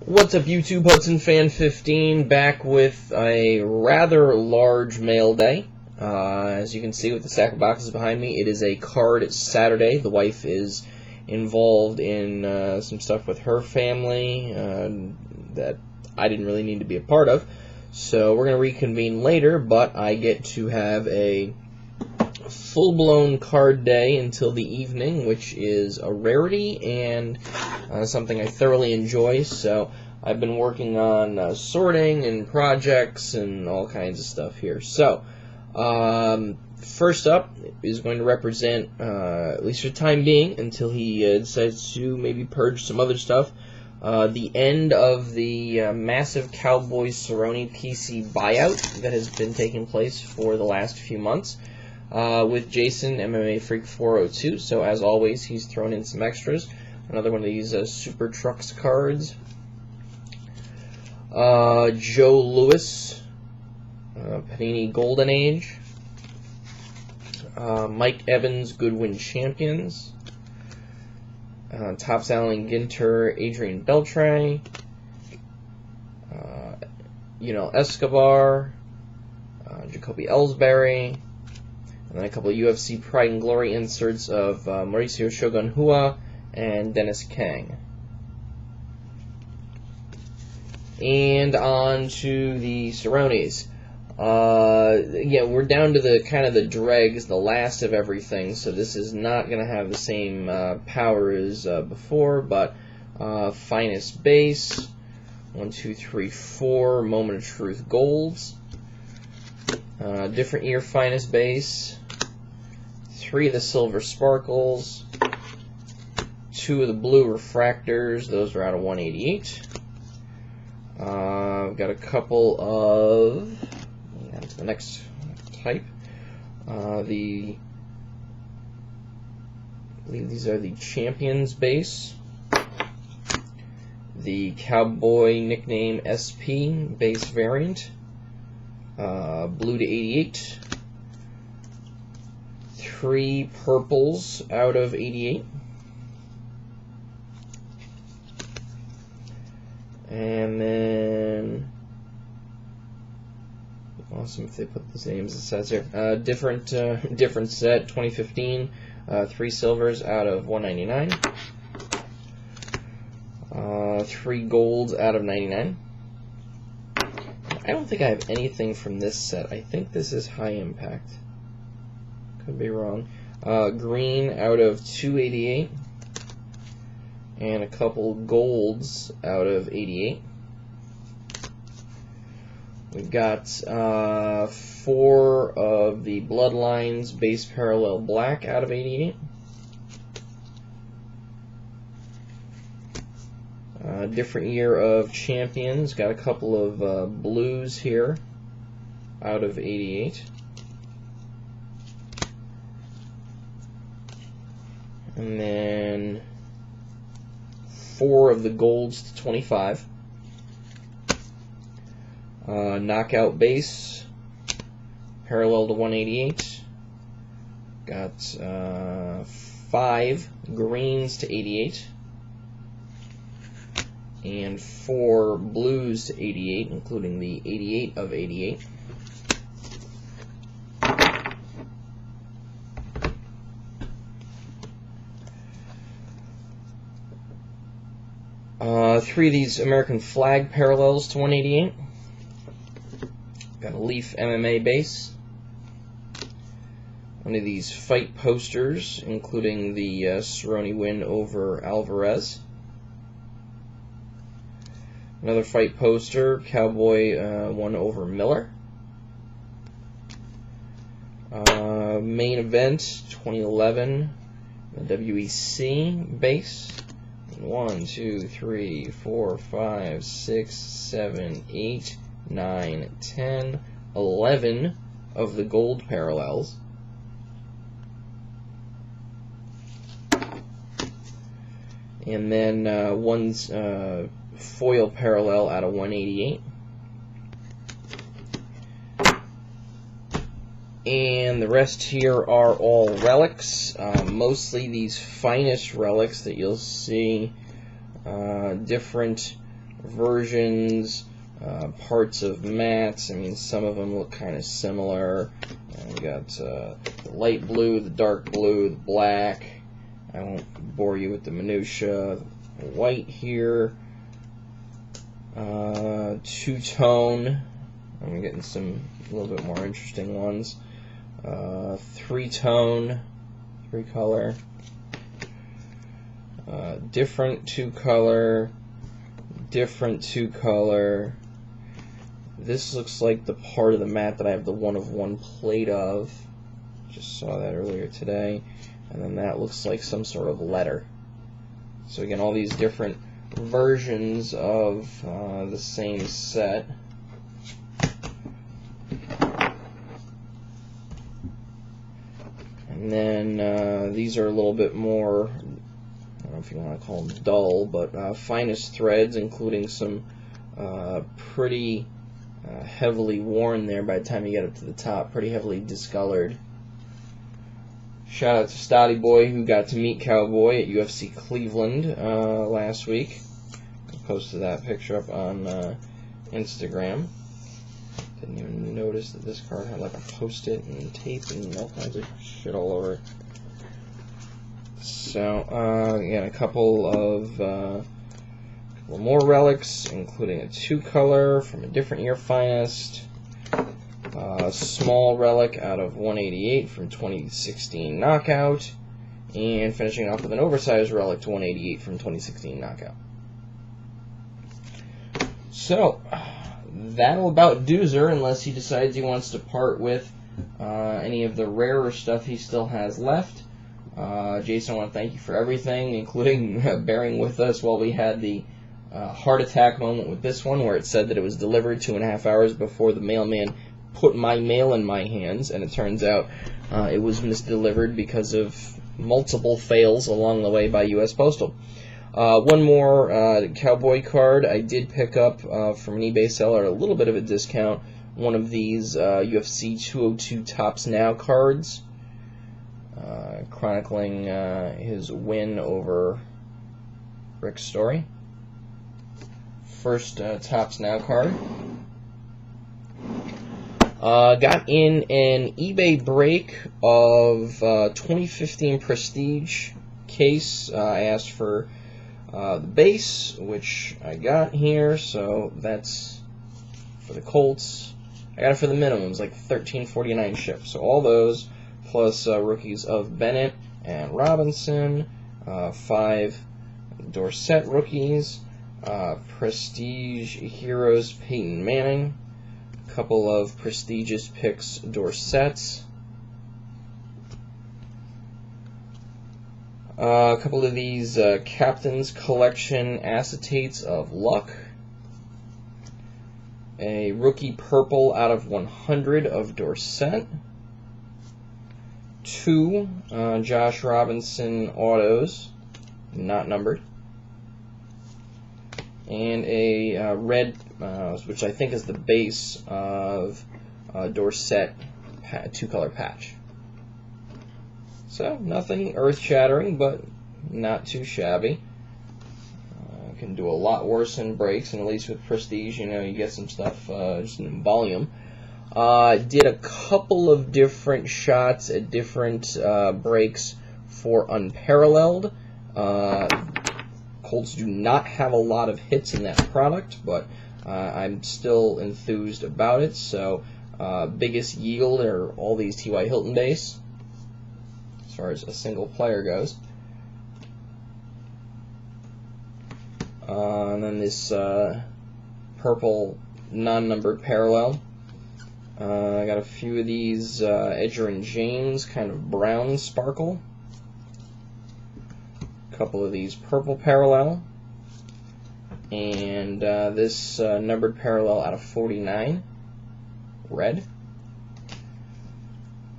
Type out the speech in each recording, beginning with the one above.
What's up, YouTube? HudsonFan15 back with a rather large mail day. As you can see with the stack of boxes behind me, it is a card Saturday. The wife is involved in some stuff with her family that I didn't really need to be a part of. So we're going to reconvene later, but I get to have a full-blown card day until the evening, which is a rarity and something I thoroughly enjoy. So I've been working on sorting and projects and all kinds of stuff here. So first up is going to represent, at least for the time being, until he decides to maybe purge some other stuff, the end of the Massive Cowboy Cerrone PC buyout that has been taking place for the last few months. With Jason, mmafreak402. So as always, he's thrown in some extras. Another one of these Super Trucks cards. Joe Louis, Panini Golden Age. Mike Evans, Goodwin Champions. Topps Allen Ginter, Adrian Beltre. Escobar, Jacoby Ellsbury. And then a couple of UFC Pride and Glory inserts of Mauricio Shogun Hua and Dennis Kang. And on to the Cerrones. Yeah, we're down to the kind of the dregs, the last of everything. So this is not going to have the same power as before, but finest base, 1, 2, 3, 4 Moment of Truth golds. Different year finest base, 3 of the silver sparkles, 2 of the blue refractors, those are out of 188. I've got a couple of, the next type, I believe these are the Champions base, the Cowboy nickname SP base variant, blue to 88, 3 purples out of 88, and then awesome if they put these names and sets here. Different set, 2015, 3 silvers out of 199, 3 golds out of 99. I don't think I have anything from this set. I think this is high impact. Could be wrong. Green out of 288. And a couple golds out of 88. We've got 4 of the Bloodlines base parallel black out of 88. Different year of Champions, got a couple of blues here out of 88. And then 4 of the golds to 25. Knockout base, parallel to 188. Got 5 greens to 88. And 4 blues to 88, including the 88 of 88. Three of these American flag parallels to 188. Got a Leaf MMA base. One of these fight posters, including the Cerrone win over Alvarez. Another fight poster, Cowboy won over Miller. Main event, 2011, the WEC base. 1, 2, 3, 4, 5, 6, 7, 8, 9, 10, 11 of the gold parallels. And then one's foil parallel out of 188. And the rest here are all relics, mostly these finest relics that you'll see different versions, parts of mats. I mean, some of them look kind of similar. We got the light blue, the dark blue, the black. I won't bore you with the minutia. White here. Two-tone. I'm getting some a little bit more interesting ones. Three-tone, three-color. Different two-color. Different two-color. This looks like the part of the mat that I have the one-of-one plate of. Just saw that earlier today. And then that looks like some sort of letter. So again, all these different versions of the same set. And then these are a little bit more, I don't know if you want to call them dull, but finest threads, including some pretty heavily worn there by the time you get up to the top, pretty heavily discolored. Shout out to Stoddy Boy, who got to meet Cowboy at UFC Cleveland last week. I posted that picture up on Instagram. Didn't even notice that this card had like a post-it and tape and all kinds of shit all over it. So, again, a couple of more relics, including a two-color from a different year finest. A small relic out of 188 from 2016 Knockout, and finishing off with an oversized relic to 188 from 2016 Knockout. So, that'll about doozer, unless he decides he wants to part with any of the rarer stuff he still has left. Jason, I want to thank you for everything, including bearing with us while we had the heart attack moment with this one, where it said that it was delivered 2.5 hours before the mailman put my mail in my hands, and it turns out it was misdelivered because of multiple fails along the way by U.S. Postal. One more Cowboy card I did pick up from an eBay seller at a little bit of a discount. One of these UFC 202 Tops Now cards, chronicling his win over Rick Story. First Tops Now card. Got in an eBay break of 2015 Prestige case. I asked for the base, which I got here, so that's for the Colts. I got it for the minimums, like $13.49 shipped. So all those, plus rookies of Bennett and Robinson, 5 Dorsett rookies, Prestige Heroes Peyton Manning, couple of prestigious picks Dorsetts, a couple of these Captain's Collection acetates of luck, a rookie purple out of 100 of Dorsett, 2 Josh Robinson autos, not numbered, and a red, which I think is the base of Dorsett 2-color patch. So, nothing earth-shattering, but not too shabby. Can do a lot worse in breaks, and at least with Prestige, you know, you get some stuff just in volume. Did a couple of different shots at different breaks for Unparalleled. Colts do not have a lot of hits in that product, but I'm still enthused about it. So, biggest yield are all these T.Y. Hilton base, as far as a single player goes. And then this purple non-numbered parallel. I got a few of these Edger and James kind of brown sparkle. Couple of these purple parallel, and this numbered parallel out of 49, red.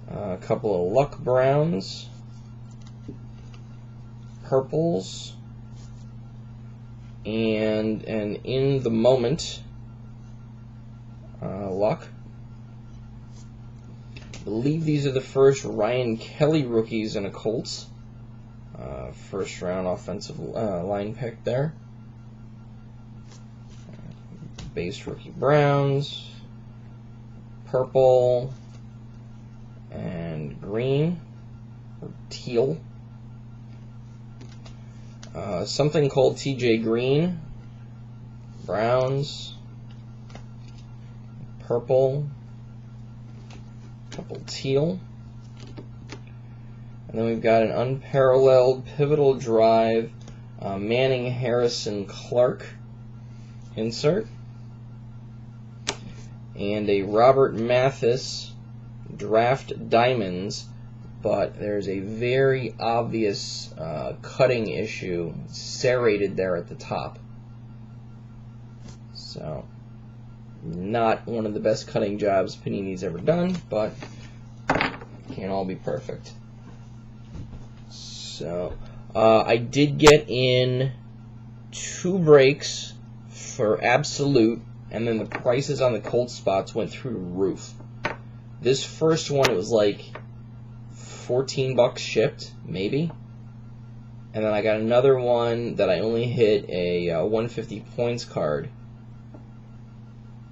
A couple of luck browns, purples, and an in the moment luck. I believe these are the first Ryan Kelly rookies in a Colts. First round offensive line pick there. base rookie browns, purple, and green, or teal. Something called TJ Green, browns, purple, couple teal. And then we've got an unparalleled pivotal drive Manning Harrison Clark insert, and a Robert Mathis draft diamonds, but there's a very obvious cutting issue serrated there at the top. So, not one of the best cutting jobs Panini's ever done, but can't all be perfect. So, I did get in 2 breaks for Absolute, and then the prices on the cold spots went through the roof. This first one, it was like $14 shipped, maybe. And then I got another one that I only hit a 150 points card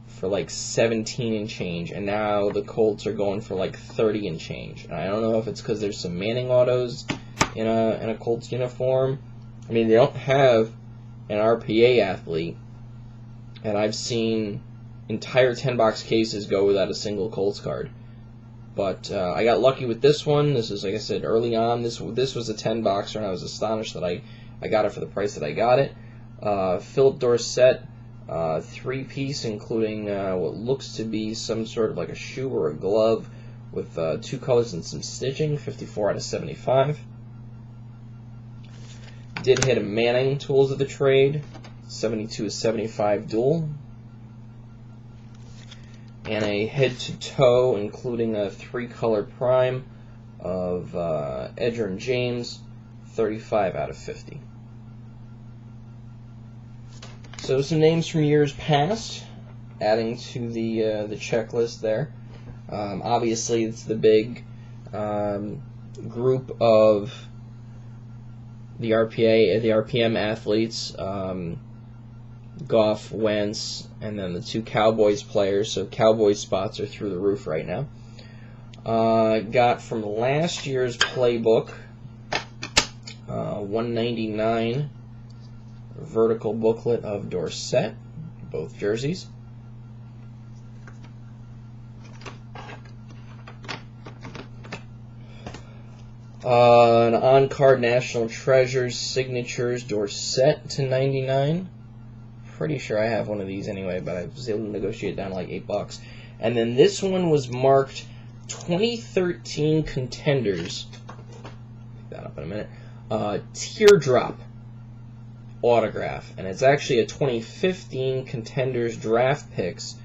for like 17 and change, and now the Colts are going for like 30 and change. And I don't know if it's because there's some Manning autos in a Colts uniform. I mean, they don't have an RPA athlete, and I've seen entire 10-box cases go without a single Colts card. But I got lucky with this one. This is, like I said, early on. This was a 10-boxer, and I was astonished that I got it for the price that I got it. Philip Dorsett, 3-piece, including what looks to be some sort of like a shoe or a glove with 2 colors and some stitching, 54 out of 75. Did hit a Manning Tools of the Trade, 72 of 75 dual. And a head-to-toe, including a 3-color prime of Edgerrin James, 35 out of 50. So some names from years past, adding to the checklist there. Obviously, it's the big group of the RPM athletes. Goff, Wentz, and then the 2 Cowboys players, so Cowboys spots are through the roof right now. Got from last year's playbook, 199 vertical booklet of Dorsett, both jerseys. An on-card National Treasures signatures Dorsett /99. Pretty sure I have one of these anyway, but I was able to negotiate down to like $8. And then this one was marked 2013 Contenders. Pick that up in a minute. Teardrop autograph, and it's actually a 2015 Contenders Draft Picks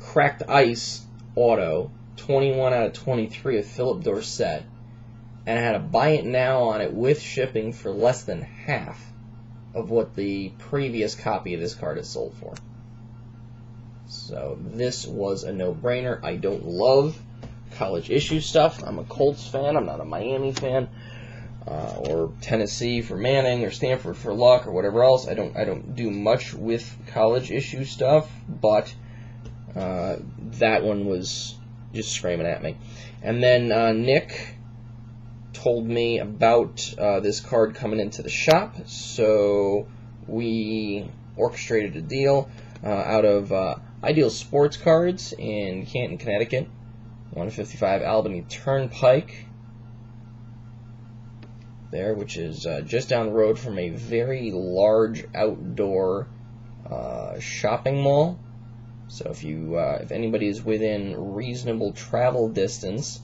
Cracked Ice auto, 21 out of 23 of Philip Dorsett, and I had a buy it now on it with shipping for less than half of what the previous copy of this card is sold for. So this was a no-brainer. I don't love college issue stuff. I'm a Colts fan. I'm not a Miami fan, or Tennessee for Manning, or Stanford for Luck, or whatever else. I don't do much with college issue stuff, but that one was just screaming at me. And then Nick told me about this card coming into the shop, so we orchestrated a deal out of Ideal Sports Cards in Canton, Connecticut, 155 Albany Turnpike there, which is just down the road from a very large outdoor shopping mall. So if anybody is within reasonable travel distance,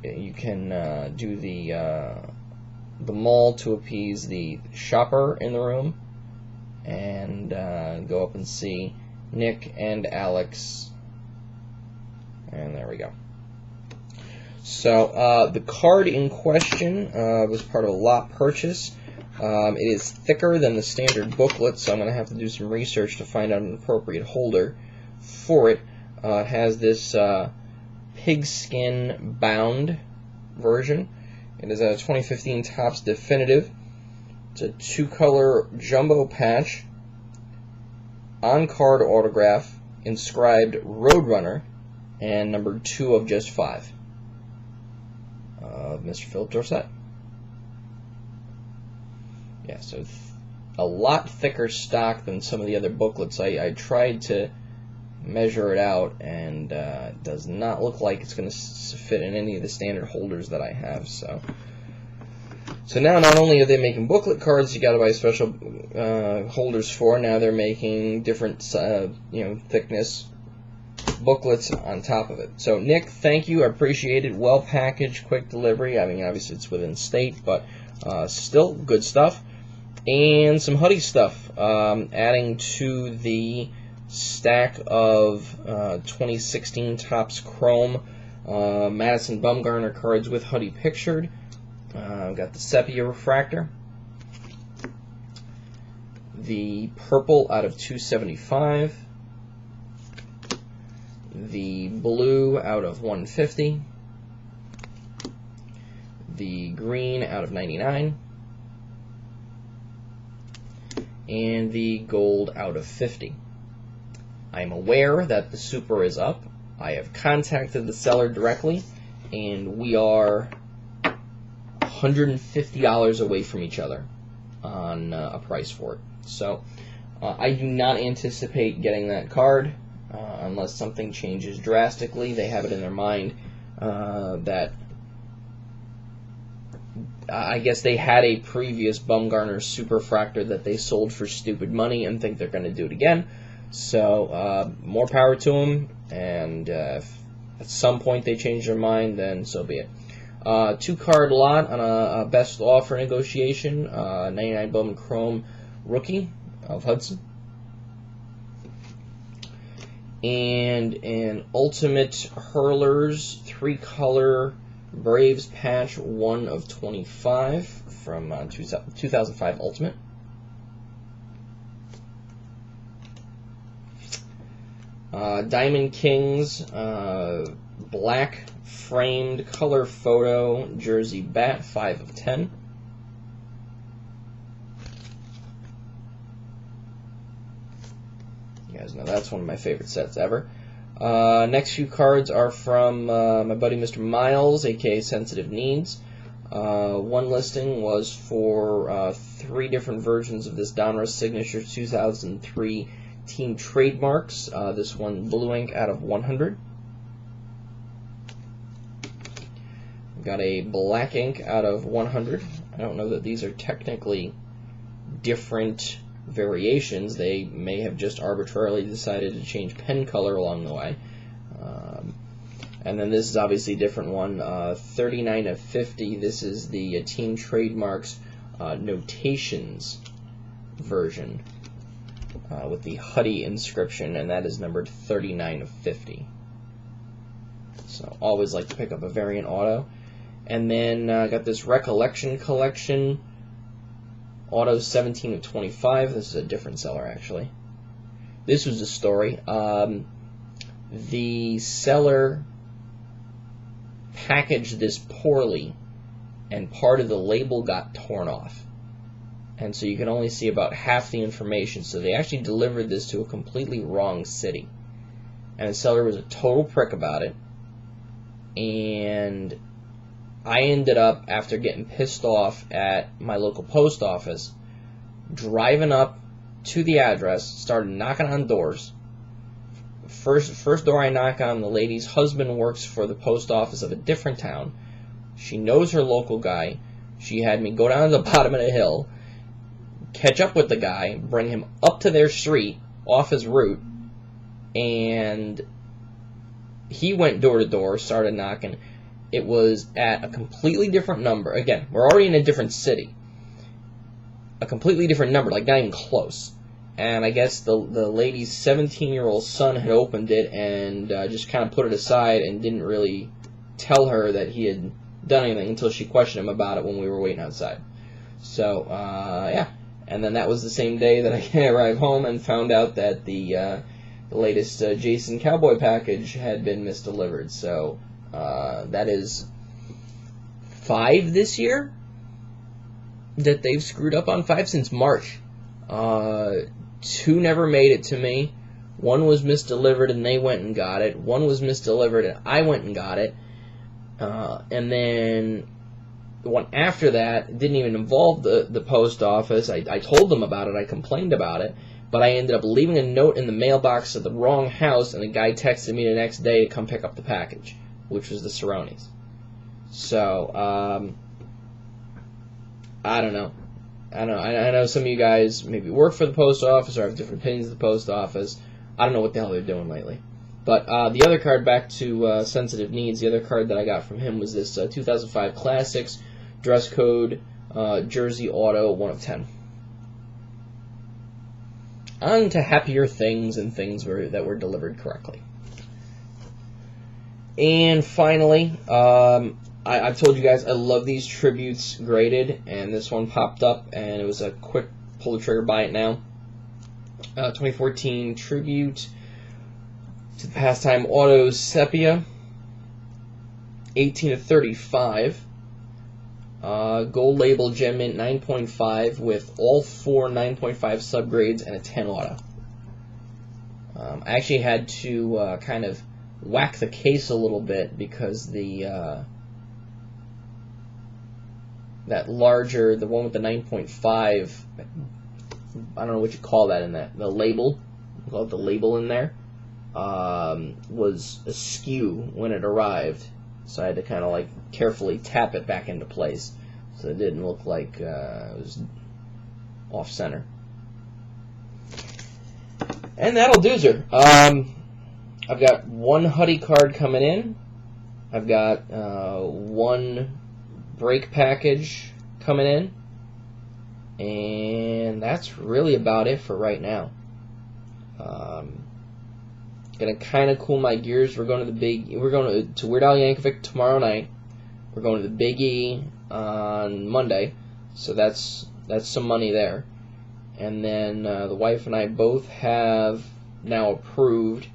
you can do the mall to appease the shopper in the room, and go up and see Nick and Alex. And there we go. So the card in question was part of a lot purchase. It is thicker than the standard booklet, so I'm going to have to do some research to find out an appropriate holder for it. It has this pigskin bound version. It is a 2015 Topps Definitive. It's a 2-color jumbo patch on-card autograph, inscribed Roadrunner, and number 2 of just 5 of Mr. Philip Dorsett. Yeah, so a lot thicker stock than some of the other booklets. I tried to measure it out, and it does not look like it's going to fit in any of the standard holders that I have. So now, not only are they making booklet cards you got to buy special holders for, now they're making different thickness booklets on top of it. So Nick, thank you, I appreciate it. Well packaged, quick delivery. I mean, obviously it's within state, but still good stuff. And some Huddy stuff, adding to the stack of 2016 Topps Chrome Madison Bumgarner cards with Huddy pictured. I've got the Sepia Refractor, the Purple out of 275, the Blue out of 150, the Green out of 99, and the Gold out of 50. I am aware that the Super is up. I have contacted the seller directly, and we are $150 away from each other on a price for it. So I do not anticipate getting that card unless something changes drastically. They have it in their mind that I guess they had a previous Bumgarner Superfractor that they sold for stupid money and think they're going to do it again. So more power to them, and if at some point they change their mind, then so be it. 2-card lot on a best offer negotiation, 99 Bowman Chrome Rookie of Hudson, and an Ultimate Hurlers 3-color Braves patch, 1 of 25 from 2005 Ultimate. Diamond Kings black framed color photo jersey bat, 5 of 10. You guys know that's one of my favorite sets ever. Next few cards are from my buddy Mr. Miles, aka Sensitive Needs. One listing was for 3 different versions of this Donruss Signature 2003 Team Trademarks. This one, blue ink out of 100. We've got a black ink out of 100. I don't know that these are technically different variations. They may have just arbitrarily decided to change pen color along the way. And then this is obviously a different one, 39 of 50. This is the Team Trademarks Notations version with the Huddy inscription, and that is numbered 39 of 50. So always like to pick up a variant auto. And then I got this Recollection Collection auto, 17 of 25. This is a different seller, actually. This was a story. The seller packaged this poorly, and part of the label got torn off. And so you can only see about half the information. So they actually delivered this to a completely wrong city. And the seller was a total prick about it. And I ended up, after getting pissed off at my local post office, driving up to the address, started knocking on doors. First door I knock on, the lady's husband works for the post office of a different town. She knows her local guy. She had me go down to the bottom of the hill, catch up with the guy, bring him up to their street, off his route, and he went door to door, started knocking. It was at a completely different number. Again, we're already in a different city. A completely different number, like not even close. And I guess the lady's 17-year-old son had opened it and just kind of put it aside and didn't really tell her that he had done anything until she questioned him about it when we were waiting outside. So, yeah. And then that was the same day that I arrived home and found out that the latest Jason Cowboy package had been misdelivered. So, that is 5 this year that they've screwed up on. 5 since March. 2 never made it to me. 1 was misdelivered and they went and got it. 1 was misdelivered and I went and got it. And then the one after that didn't even involve the post office. I told them about it. I complained about it. But I ended up leaving a note in the mailbox at the wrong house, and the guy texted me the next day to come pick up the package, which was the Cerrones. So, I don't know. I know some of you guys maybe work for the post office or have different opinions of the post office. I don't know what the hell they're doing lately. But the other card, back to Sensitive Needs, the other card that I got from him was this 2005 Classics Dress Code Jersey Auto 1 of 10. On to happier things and things that were delivered correctly. And finally, I've told you guys I love these tributes graded, and this one popped up, and it was a quick pull the trigger, buy it now. 2014 tribute to the Pastime Auto Sepia, 18 to 35. Gold label Gem Mint 9.5 with all 4 9.5 subgrades and a 10 auto. I actually had to kind of whack the case a little bit because the that larger, the one with the 9.5, I don't know what you call that in that, the label, we call it the label in there, was askew when it arrived. So I had to kind of like carefully tap it back into place so it didn't look like it was off center. And that'll do, sir. I've got 1 Huddy card coming in. I've got 1 break package coming in. And that's really about it for right now. Gonna kind of cool my gears. We're going to Weird Al Yankovic tomorrow night. We're going to the Big E on Monday, so that's some money there. And then the wife and I both have now approved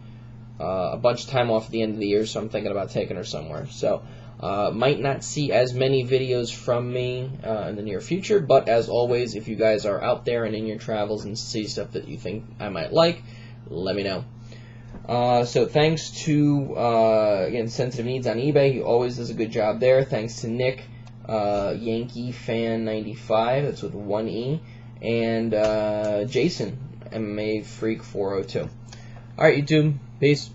a bunch of time off at the end of the year, so I'm thinking about taking her somewhere. So might not see as many videos from me in the near future, but as always, if you guys are out there and in your travels and see stuff that you think I might like, let me know. So thanks to, again, Sensitive Needs on eBay. He always does a good job there. Thanks to Nick, yankefan95, that's with 1 E, and Jason, mmafreak402. Alright, YouTube. Peace.